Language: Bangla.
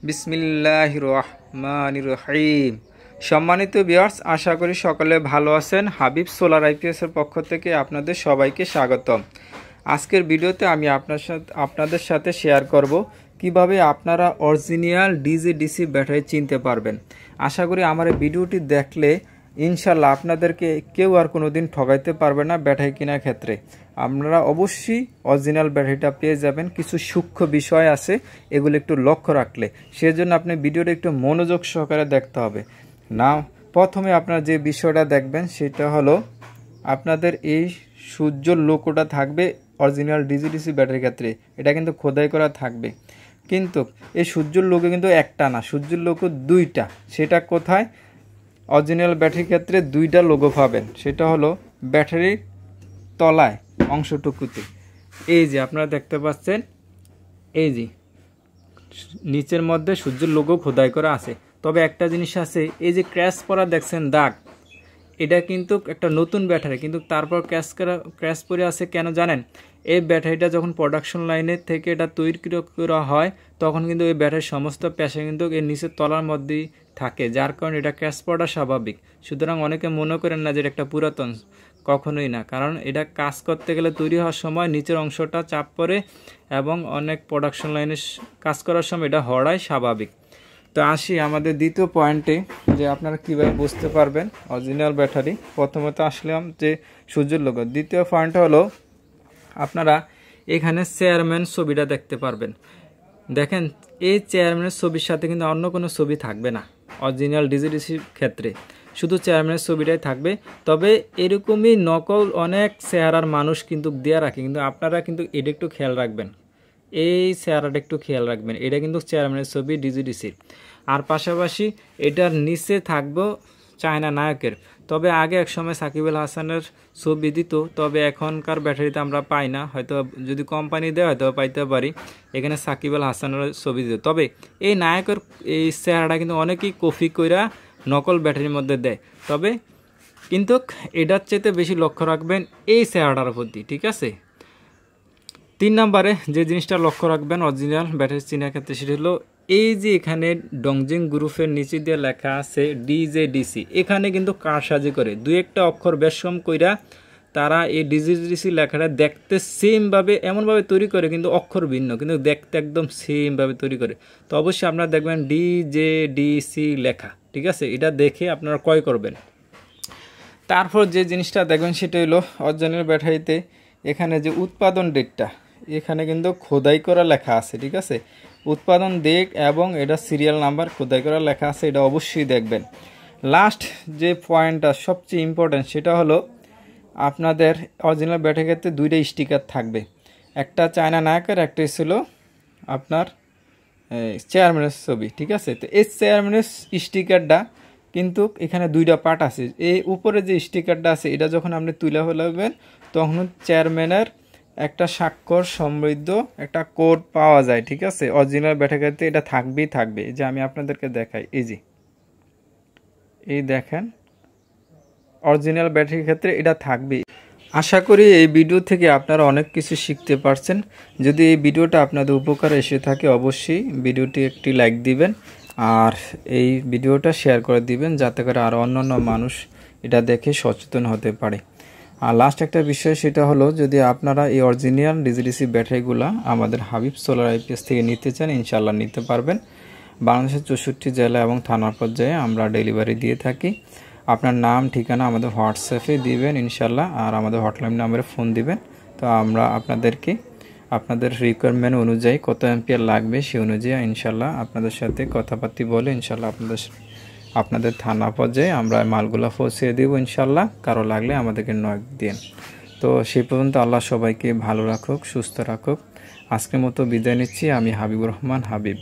বিসমিল্লাহির রহমানির রহিম। সম্মানিত ভিউয়ার্স, আশা করি সকলে ভালো আছেন। হাবিব সোলার আইপিএস এর পক্ষ থেকে আপনাদের সবাইকে স্বাগতম। আজকের ভিডিওতে আমি আপনাদের সাথে শেয়ার করব কিভাবে আপনারা অরিজিনাল ডিসি ব্যাটারি চিনতে পারবেন। আশা করি আমার এই ভিডিওটি দেখলে ইনশাল্লাহ আপনাদেরকে কেউ আর কোনোদিন ঠকাইতে পারবে না ব্যাটারি কেনার ক্ষেত্রে। আপনারা অবশ্যই অরিজিনাল ব্যাটারিটা পেয়ে যাবেন। কিছু সূক্ষ্ম বিষয় আছে, এগুলো একটু লক্ষ্য রাখলে সেজন্য আপনি ভিডিওটা একটু মনোযোগ সহকারে দেখতে হবে। না, প্রথমে আপনারা যে বিষয়টা দেখবেন সেটা হলো আপনাদের এই সূর্যের লোগোটা থাকবে অরিজিনাল ডিসি ব্যাটারির ক্ষেত্রে। এটা কিন্তু খোদাই করা থাকবে, কিন্তু এই সূর্যের লোগো কিন্তু একটা না, সূর্যের লোগো দুইটা। সেটা কোথায়? অরিজিনাল ব্যাটারির ক্ষেত্রে দুইটা লোগো পাবেন। সেটা হলো ব্যাটারির তলায় অংশটুকুতে, এই যে আপনারা দেখতে পাচ্ছেন, এই যে নিচের মধ্যে সূর্যের লোগো খোদাই করা আছে। তবে একটা জিনিস আছে, এই যে ক্র্যাশ করা দেখছেন দাগ, এটা কিন্তু একটা নতুন ব্যাটারি, কিন্তু তারপর ক্র্যাশ পরে আছে কেন জানেন? এই ব্যাটারিটা যখন প্রোডাকশন লাইনের থেকে এটা তৈরি করা হয় তখন কিন্তু এই ব্যাটারির সমস্ত পেশা কিন্তু এর নিচের তলার মধ্যেই থাকে, যার কারণে এটা ক্র্যাশ পড়া স্বাভাবিক। সুতরাং অনেকে মনে করেন না যে এটা একটা পুরাতন, কখনোই না। কারণ এটা কাজ করতে গেলে তৈরি হওয়ার সময় নিচের অংশটা চাপ পড়ে এবং অনেক প্রোডাকশন লাইনে কাজ করার সময় এটা হওয়াই স্বাভাবিক। তো আসি আমাদের দ্বিতীয় পয়েন্টে, যে আপনারা কীভাবে বুঝতে পারবেন অরিজিনাল ব্যাটারি। প্রথমত আসলাম যে সূর্যের লোগো। দ্বিতীয় পয়েন্ট হলো আপনারা এখানে চেয়ারম্যান ছবিটা দেখতে পারবেন। দেখেন, এই চেয়ারম্যানের ছবির সাথে কিন্তু অন্য কোনো ছবি থাকবে না অরিজিনাল ডিসির ক্ষেত্রে, শুধু চেয়ারম্যানের ছবিটাই থাকবে। তবে এরকমই নকল অনেক চেহারার মানুষ কিন্তু দেওয়া রাখে, কিন্তু আপনারা কিন্তু এটা একটু খেয়াল রাখবেন, এই চেহারাটা একটু খেয়াল রাখবেন। এটা কিন্তু চেয়ারম্যানের ছবি ডিসির। আর পাশাপাশি এটার নিচে থাকবো চায়না নায়কের। তবে আগে এক সময় সাকিব আল হাসানের ছবি দিত, তবে এখনকার ব্যাটারিতে আমরা পাই না, হয়তো যদি কোম্পানি দেয় হয়তো পাইতে পারি। এখানে সাকিব আল হাসানের ছবি দিত। তবে এই নায়কের এই চেহারাটা কিন্তু অনেকেই কপি কইরা নকল ব্যাটারির মধ্যে দেয়। তবে কিন্তু এটার চেয়ে বেশি লক্ষ্য রাখবেন এই চেহারাটার প্রতি, ঠিক আছে? 3 নম্বরে যে জিনিসটা লক্ষ্য রাখবেন অরিজিনাল ব্যাটারি চিনার ক্ষেত্রে, সেটা হলো এই যে এখানে ডংজিং গ্রুপের নিচে দিয়ে লেখা আছে ডিসি, এখানে কিন্তু কারসাজি করে দুই একটা অক্ষর বেশম কইরা তারা এই ডিসি লেখাটা দেখতে সেমভাবে এমনভাবে তৈরি করে, কিন্তু অক্ষর ভিন্ন, কিন্তু দেখতে একদম সেমভাবে তৈরি করে। তো অবশ্যই আপনারা দেখবেন ডিসি লেখা, ঠিক আছে? এটা দেখে আপনারা ক্রয় করবেন। তারপর যে জিনিসটা দেখবেন সেটা হলো অরিজিনাল ব্যাটারিতে এখানে যে উৎপাদন ডেটটা এখানে কিন্তু খোদাই করা লেখা আছে, ঠিক আছে? উৎপাদন ডেট এবং এটা সিরিয়াল নাম্বার খোদাই করা লেখা আছে, এটা অবশ্যই দেখবেন। লাস্ট যে পয়েন্টটা সবচেয়ে ইম্পর্ট্যান্ট, সেটা হলো আপনাদের অরিজিনাল ব্যাটারির ক্ষেত্রে দুইটা স্টিকার থাকবে, একটা চায়না নায়কের, একটা ছিল আপনার চেয়ারম্যানের ছবি, ঠিক আছে? তো এই চেয়ারম্যানের স্টিকারটা কিন্তু এখানে দুইটা পার্ট আছে। এই উপরে যে স্টিকারটা আছে এটা যখন আপনি তুলে ফেলবেন তখন চেয়ারম্যানের একটা স্বাক্ষর সমৃদ্ধ একটা কোড পাওয়া যায়, ঠিক আছে? অরিজিনাল ব্যাটারিতে এটা থাকবে। যে আমি আপনাদেরকে দেখাই, এই দেখেন অরিজিনাল ব্যাটারির ক্ষেত্রে এটা থাকবে। আশা করি এই ভিডিও থেকে আপনারা অনেক কিছু শিখতে পারছেন। যদি এই ভিডিওটা আপনাদের উপকারে এসে থাকে অবশ্যই ভিডিওটি একটি লাইক দিবেন আর এই ভিডিওটা শেয়ার করে দিবেন, যাতে করে আরও অন্যান্য মানুষ এটা দেখে সচেতন হতে পারে। আর লাস্ট একটা বিষয়, সেটা হলো যদি আপনারা এই অরিজিনাল ডিসি ব্যাটারিগুলো আমাদের হাবিব সোলার আইপিএস থেকে নিতে চান, ইনশাল্লাহ নিতে পারবেন। বাংলাদেশের 64 জেলা এবং থানার পর্যায়ে আমরা ডেলিভারি দিয়ে থাকি। আপনার নাম ঠিকানা আমাদের হোয়াটসঅ্যাপে দিবেন ইনশাল্লাহ, আর আমাদের হটলাইন নাম্বারে ফোন দিবেন। তো আমরা আপনাদেরকে আপনাদের রিকোয়ারমেন্ট অনুযায়ী কত অ্যাম্পিয়ার লাগবে সেই অনুযায়ী ইনশাল্লাহ আপনাদের সাথে কথাবার্তা বলে ইনশাল্লাহ আপনাদের থানা পর্যায়ে আমরা মালগুলো পৌঁছে দেব ইনশাল্লাহ। কারো লাগলে আমাদেরকে নক দিন। তো সেই পর্যন্ত আল্লাহ সবাইকে ভালো রাখুক, সুস্থ রাখুক। আজকের মতো বিদায় নিচ্ছি। আমি হাবিবুর রহমান, হাবিব।